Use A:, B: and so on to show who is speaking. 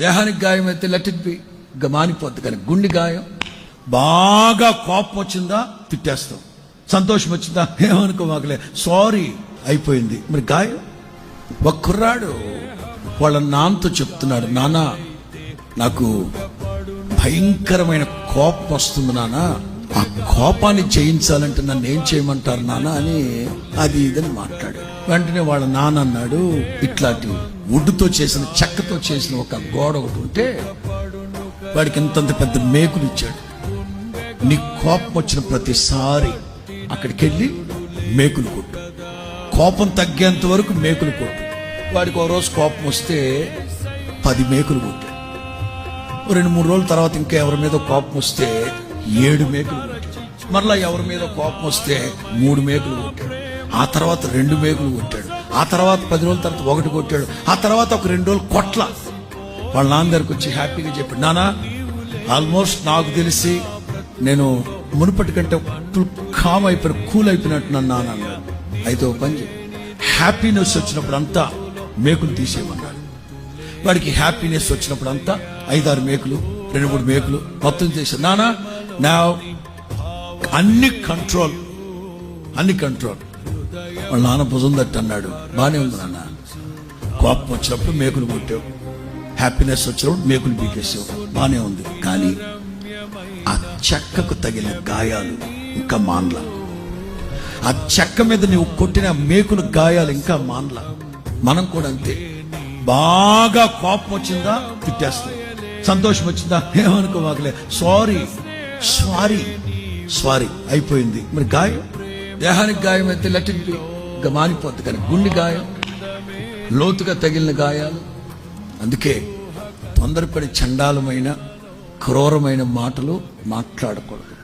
A: దేహానికి గాయం అయితే లెట్ ఇట్ బి, మానిపోద్ది. కానీ గుండె గాయం బాగా కోపం వచ్చిందా తిట్టేస్తాం, సంతోషం వచ్చిందా ఏమనుకో మాకులే సారీ అయిపోయింది. మరి గాయం. ఒక కుర్రాడు వాళ్ళ నాన్నతో చెప్తున్నాడు, నాన్న నాకు భయంకరమైన కోపం వస్తుంది నాన్న, ఆ కోపాన్ని జయించాలంటే నన్ను ఏం చేయమంటారు నాన్న అని అది ఇదని మాట్లాడాడు. వెంటనే వాళ్ళ నాన్న అన్నాడు, ఇట్లాంటి వుడ్తో చేసిన చెక్కతో చేసిన ఒక గోడ ఒకటి ఉంటే వాడికి ఇంతంత పెద్ద మేకులు ఇచ్చాడు. నీ కోపం వచ్చిన ప్రతిసారి అక్కడికి వెళ్ళి మేకులు కొట్టు, కోపం తగ్గేంత వరకు మేకులు కొట్టు. వాడికి ఒక రోజు కోపం వస్తే 10 మేకులు కొట్టాడు. 2-3 రోజుల తర్వాత ఇంకా ఎవరి మీద కోపం వస్తే 7 మేకులు కొట్టాడు. మరలా ఎవరి మీద కోపం వస్తే 3 మేకులు కొట్టాడు. ఆ తర్వాత 2 మేకులు కొట్టాడు. ఆ తర్వాత 10 రోజుల తర్వాత 1 కొట్టాడు. ఆ తర్వాత ఒక 2 రోజులు కొట్ల. వాళ్ళ నాన్న దగ్గరకు వచ్చి హ్యాపీగా చెప్పాడు, నాన్న ఆల్మోస్ట్ నాకు తెలిసి నేను మునుపటి కంటే కామ్ అయిపోయిన కూల్ అయిపోయినట్టు నాన్న అన్నాడు. అయితే ఒక పని చెప్పి హ్యాపీనెస్ వచ్చినప్పుడు అంతా మేకులు తీసేయమన్నాడు. వాడికి హ్యాపీనెస్ వచ్చినప్పుడు అంతా 5-6 మేకులు 2-3 మేకులు మొత్తం చేశాడు. నాన్న నా అన్ని కంట్రోల్. వాళ్ళ నాన్న భుజం తట్టి అన్నాడు, బానే ఉంది నాన్న, కోపం వచ్చినప్పుడు మేకులు కొట్టావు, హ్యాపీనెస్ వచ్చినప్పుడు మేకులు పీకేసావు, బానే ఉంది. కానీ ఆ చెక్కకు తగిన గాయాలు ఇంకా మాన్లా, ఆ చెక్క మీద నువ్వు కొట్టిన మేకులు గాయాలు ఇంకా మాన్లా. మనం కూడా అంతే, బాగా కోపం వచ్చిందా తిట్టేస్తాం, సంతోషం వచ్చిందా ఏమనుకో మాకులే సారీ అయిపోయింది. మరి గాయం. దేహానికి గాయం అయితే లెట్ ఇట్ బి, మానిపోద్ది. కానీ గుండె గాయం, లోతుగా తగిలిన గాయాలు. అందుకే తొందరపడి చండాలమైన క్రూరమైన మాటలు మాట్లాడకూడదు.